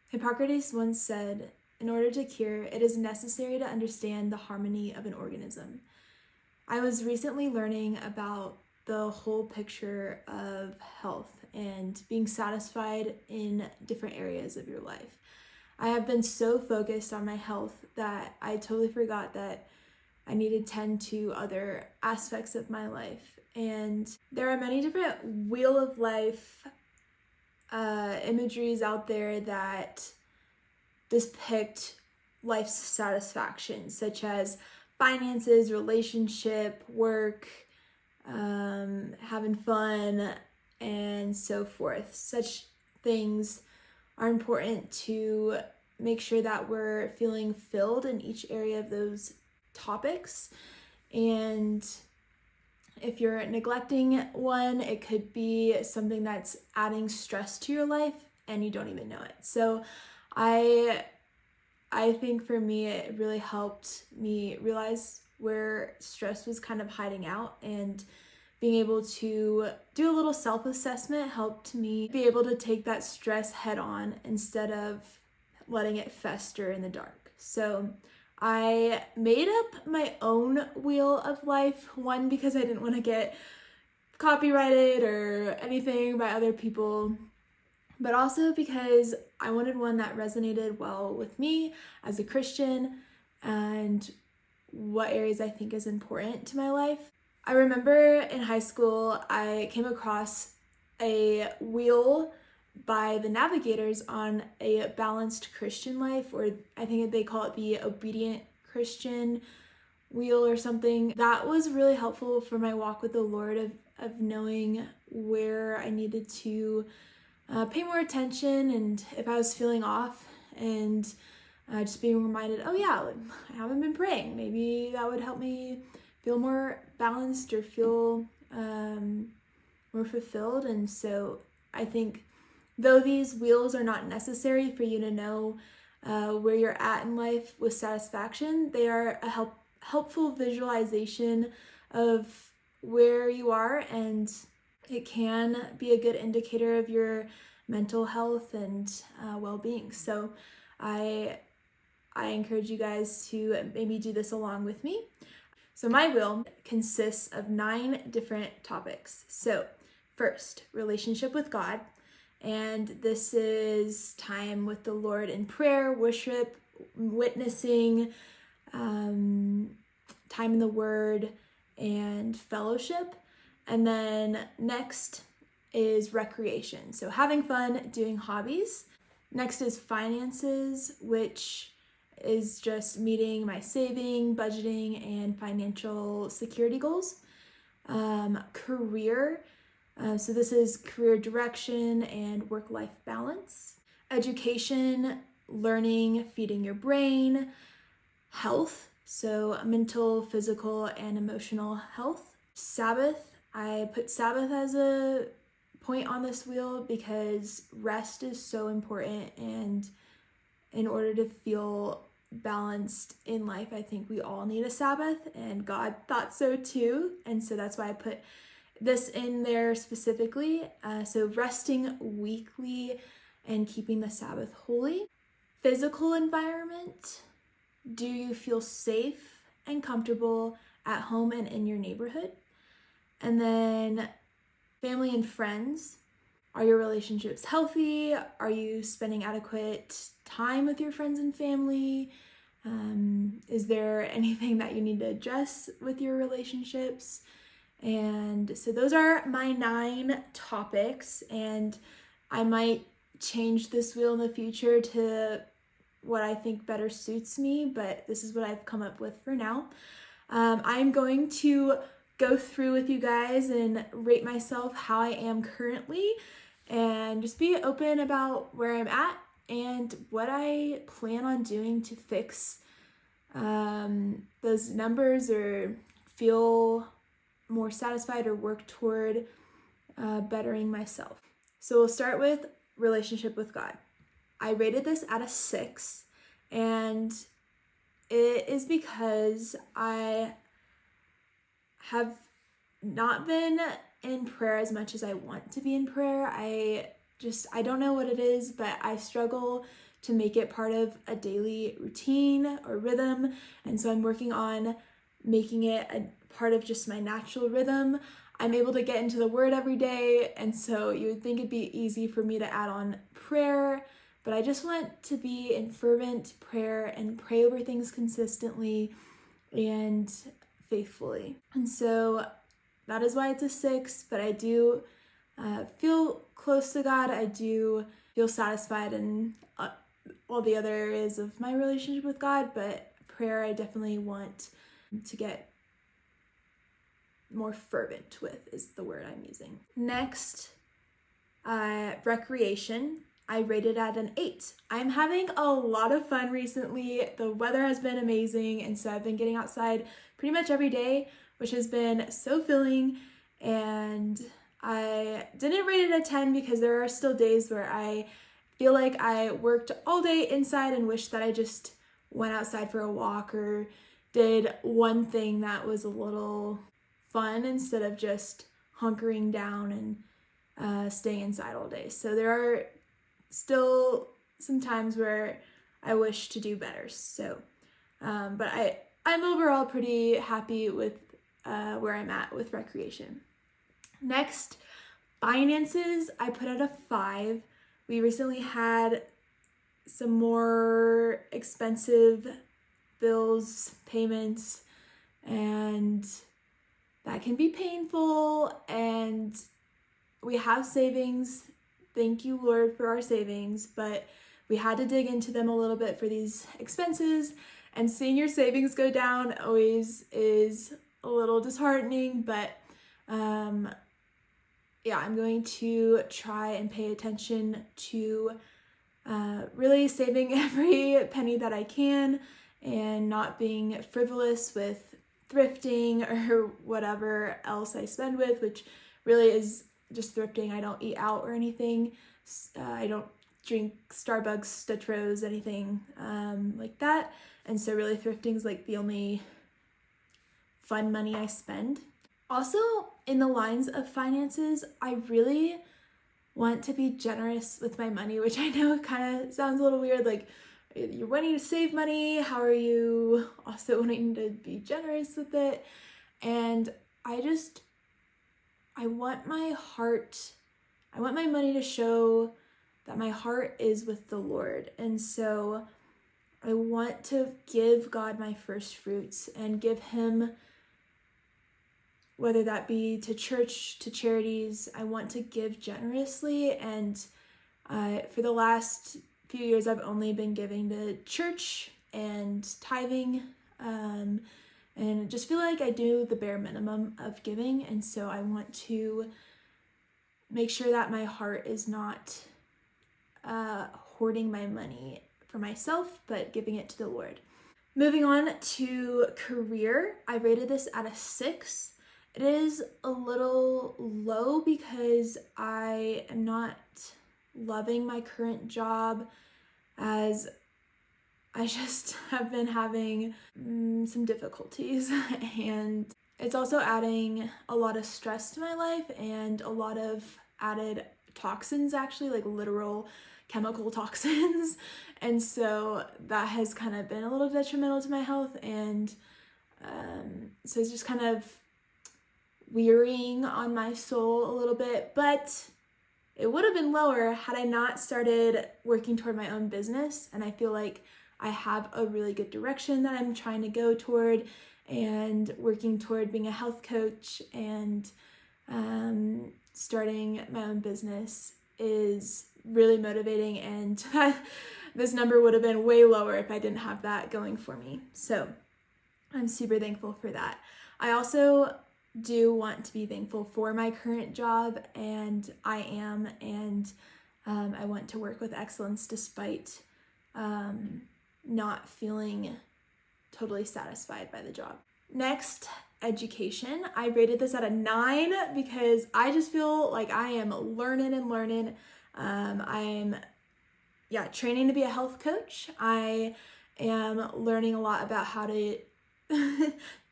Hippocrates once said, "In order to cure, it is necessary to understand the harmony of an organism." I was recently learning about the whole picture of health and being satisfied in different areas of your life. I have been so focused on my health that I totally forgot that I need to tend to other aspects of my life. And there are many different wheel of life imageries out there that depict life's satisfaction, such as finances, relationship, work, having fun, and so forth. Such things are important to make sure that we're feeling filled in each area of those topics. And if you're neglecting one, it could be something that's adding stress to your life and you don't even know it. So I think for me, it really helped me realize where stress was kind of hiding out, and being able to do a little self-assessment helped me be able to take that stress head on instead of letting it fester in the dark. So I made up my own wheel of life, one because I didn't want to get copyrighted or anything by other people, but also because I wanted one that resonated well with me as a Christian and what areas I think is important to my life. I remember in high school, I came across a wheel by the Navigators on a balanced Christian life, or I think they call it the obedient Christian wheel or something. That was really helpful for my walk with the Lord of knowing where I needed to pay more attention, and if I was feeling off, and just being reminded, oh yeah, I haven't been praying. Maybe that would help me feel more balanced or feel more fulfilled. And so I think though these wheels are not necessary for you to know where you're at in life with satisfaction, they are a helpful visualization of where you are, and it can be a good indicator of your mental health and well-being. So I encourage you guys to maybe do this along with me. So my wheel consists of 9 different topics. So first, relationship with God. And this is time with the Lord in prayer, worship, witnessing, time in the Word, and fellowship. And then next is recreation. So having fun, doing hobbies. Next is finances, which is just meeting my saving, budgeting, and financial security goals. Career. So this is career direction and work-life balance. Education, learning, feeding your brain. Health, so mental, physical, and emotional health. Sabbath, I put Sabbath as a point on this wheel because rest is so important, and in order to feel balanced in life, I think we all need a Sabbath, and God thought so too, and so that's why I put this in there specifically. So resting weekly and keeping the Sabbath holy. Physical environment, do you feel safe and comfortable at home and in your neighborhood? And then family and friends, are your relationships healthy? Are you spending adequate time with your friends and family? Is there anything that you need to address with your relationships? And so those are my 9 topics, and I might change this wheel in the future to what I think better suits me, but this is what I've come up with for now. I'm going to go through with you guys and rate myself how I am currently, and just be open about where I'm at and what I plan on doing to fix those numbers or feel more satisfied or work toward bettering myself. So we'll start with relationship with God. I rated this at a 6, and it is because I have not been in prayer as much as I want to be in prayer. I don't know what it is, but I struggle to make it part of a daily routine or rhythm. And so I'm working on making it a part of just my natural rhythm. I'm able to get into the Word every day, and so you would think it'd be easy for me to add on prayer, but I just want to be in fervent prayer and pray over things consistently and faithfully. And so that is why it's a 6, but I do feel close to God. I do feel satisfied in all the other areas of my relationship with God, but prayer I definitely want to get more fervent with is the word I'm using. Next, recreation. I rated at an 8. I'm having a lot of fun recently. The weather has been amazing, and so I've been getting outside pretty much every day, which has been so filling. And I didn't rate it a 10 because there are still days where I feel like I worked all day inside and wish that I just went outside for a walk or did one thing that was a little fun instead of just hunkering down and staying inside all day. So there are still some times where I wish to do better. So, but I'm overall pretty happy with where I'm at with recreation. Next, finances, I put at a 5. We recently had some more expensive bills, payments, and that can be painful, and we have savings. Thank you, Lord, for our savings, but we had to dig into them a little bit for these expenses, and seeing your savings go down always is a little disheartening, but yeah, I'm going to try and pay attention to really saving every penny that I can and not being frivolous with thrifting or whatever else I spend with, which really is just thrifting. I don't eat out or anything. I don't drink Starbucks, Dutch Rose, anything like that. And so really thrifting is like the only fun money I spend. Also, in the lines of finances, I really want to be generous with my money, which I know kind of sounds a little weird. Like, you're wanting to save money, how are you also wanting to be generous with it? And I want my money to show that my heart is with the Lord. And so I want to give God my first fruits and give him, whether that be to church, to charities. I want to give generously, and for the last few years I've only been giving to church and tithing, and just feel like I do the bare minimum of giving, and so I want to make sure that my heart is not hoarding my money for myself, but giving it to the Lord. Moving on to career, I rated this at a 6. It is a little low because I am not loving my current job, as I just have been having some difficulties, and it's also adding a lot of stress to my life and a lot of added toxins, actually, like literal chemical toxins. And so that has kind of been a little detrimental to my health, and so it's just kind of wearying on my soul a little bit. But it would have been lower had I not started working toward my own business, and I feel like I have a really good direction that I'm trying to go toward, and working toward being a health coach and starting my own business is really motivating, and this number would have been way lower if I didn't have that going for me. So I'm super thankful for that. I also do want to be thankful for my current job, and I am, and I want to work with excellence despite not feeling totally satisfied by the job. Next, education. I rated this at a 9 because I just feel like I am learning and learning. I'm training to be a health coach. I am learning a lot about how to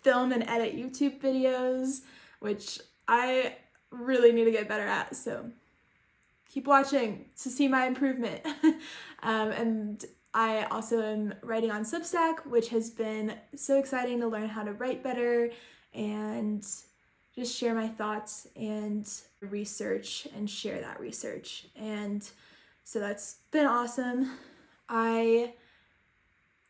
film and edit YouTube videos, which I really need to get better at. So keep watching to see my improvement. And I also am writing on Substack, which has been so exciting to learn how to write better and just share my thoughts and research and share that research. And so that's been awesome. I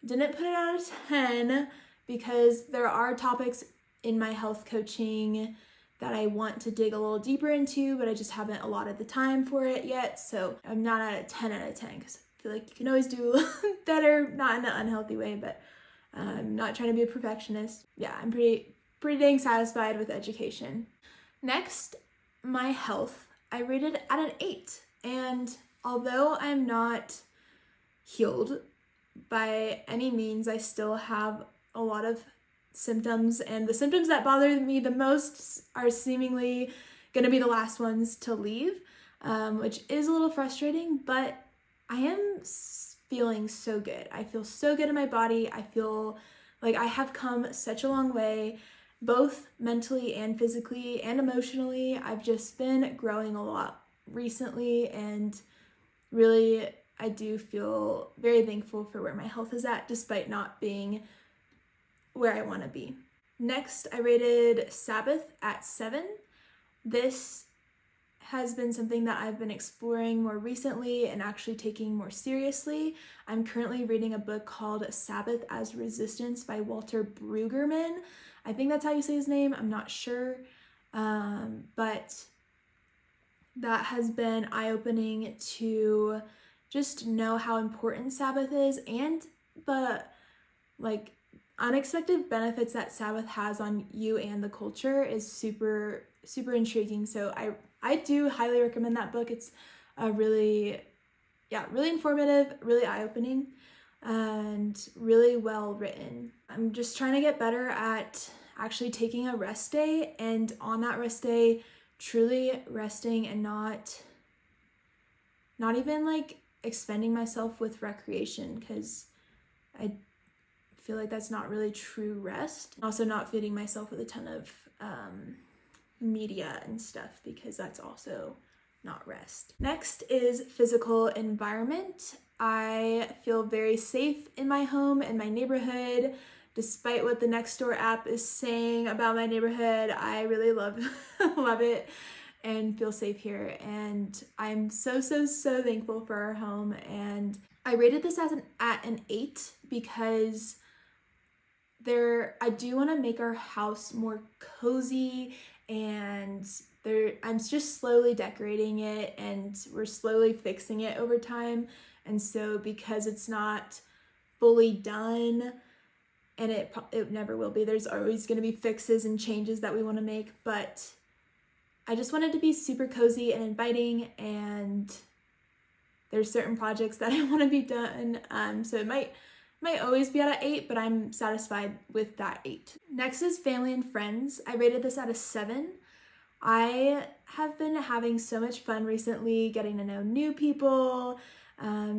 didn't put it out of 10 because there are topics in my health coaching that I want to dig a little deeper into, but I just haven't allotted the time for it yet. So I'm not at a 10 out of 10 because I feel like you can always do better, not in an unhealthy way, but I'm not trying to be a perfectionist. Yeah, I'm pretty dang satisfied with education. Next, my health. I rated at an 8. And although I'm not healed by any means, I still have a lot of symptoms, and the symptoms that bother me the most are seemingly going to be the last ones to leave, which is a little frustrating, but I am feeling so good. I feel so good in my body. I feel like I have come such a long way, both mentally and physically and emotionally. I've just been growing a lot recently, and really I do feel very thankful for where my health is at, despite not being where I want to be. Next, I rated Sabbath at 7. This has been something that I've been exploring more recently and actually taking more seriously. I'm currently reading a book called Sabbath as Resistance by Walter Brueggemann. I think that's how you say his name. I'm not sure. But that has been eye-opening to just know how important Sabbath is, and the unexpected benefits that Sabbath has on you and the culture is super intriguing. So I do highly recommend that book. It's really informative, really eye-opening, and really well written. I'm just trying to get better at actually taking a rest day, and on that rest day truly resting and not even expending myself with recreation, because I feel like that's not really true rest. Also not feeding myself with a ton of media and stuff, because that's also not rest. Next is physical environment. I feel very safe in my home and my neighborhood. Despite what the Nextdoor app is saying about my neighborhood, I really love it and feel safe here. And I'm so thankful for our home. And I rated this at an 8 because I do want to make our house more cozy, and I'm just slowly decorating it, and we're slowly fixing it over time. And so because it's not fully done, and it never will be, there's always going to be fixes and changes that we want to make, but I just want it to be super cozy and inviting, and there's certain projects that I want to be done, so it might always be at an 8, but I'm satisfied with that 8. Next is family and friends. I rated this at a 7. I have been having so much fun recently getting to know new people,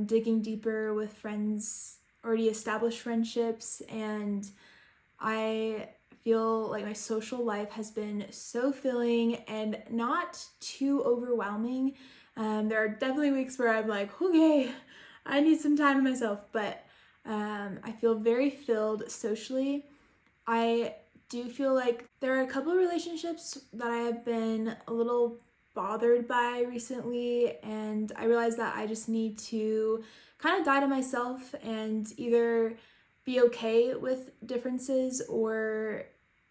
digging deeper with friends, already established friendships, and I feel like my social life has been so filling and not too overwhelming. There are definitely weeks where I'm like, okay, I need some time to myself, but I feel very filled socially. I do feel like there are a couple of relationships that I have been a little bothered by recently, and I realized that I just need to kind of die to myself and either be okay with differences or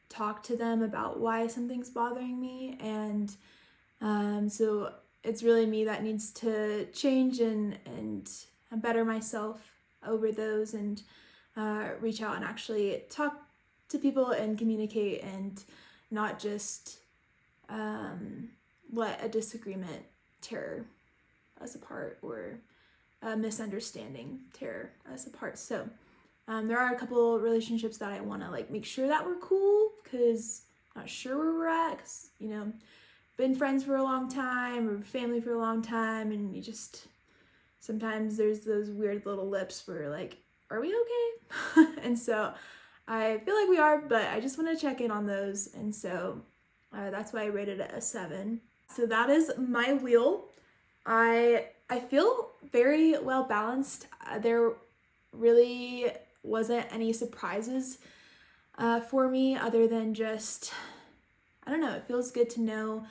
talk to them about why something's bothering me. And so it's really me that needs to change and better myself over those, and reach out and actually talk to people and communicate, and not just let a disagreement tear us apart, or a misunderstanding tear us apart. So there are a couple relationships that I want to make sure that we're cool, because I'm not sure where we're at, because been friends for a long time or family for a long time, and you just sometimes there's those weird little lips where are we okay? And so I feel like we are, but I just want to check in on those, and so that's why I rated it a 7. So that is my wheel. I feel very well balanced. There really wasn't any surprises for me other than just, I don't know, it feels good to know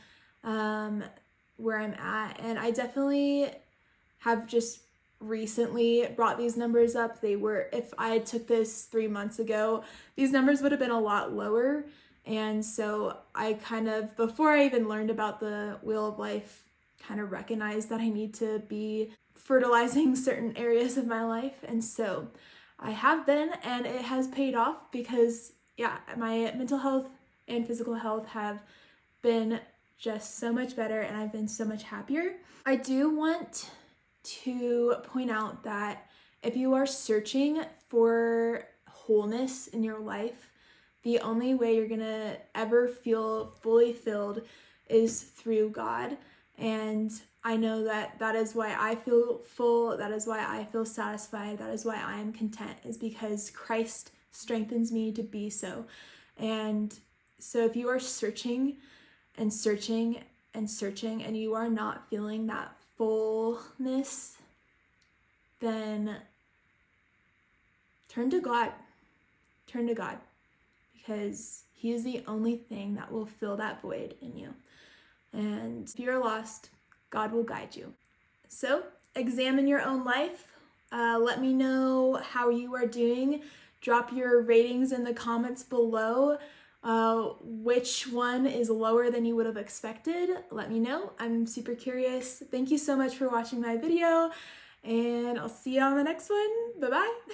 where I'm at. And I definitely have just recently brought these numbers up. They were, if I took this 3 months ago, these numbers would have been a lot lower. And so I kind of, before I even learned about the Wheel of Life, kind of recognized that I need to be fertilizing certain areas of my life. And so I have been, and it has paid off because, yeah, my mental health and physical health have been just so much better, and I've been so much happier. I do want to point out that if you are searching for wholeness in your life, the only way you're gonna ever feel fully filled is through God. And I know that that is why I feel full, that is why I feel satisfied, that is why I am content, is because Christ strengthens me to be so. And so if you are searching and searching and searching and you are not feeling that fullness, then turn to God. Turn to God, because He is the only thing that will fill that void in you. And if you're lost, God will guide you. So examine your own life. Let me know how you are doing. Drop your ratings in the comments below. Which one is lower than you would have expected? Let me know. I'm super curious. Thank you so much for watching my video, and I'll see you on the next one. Bye-bye.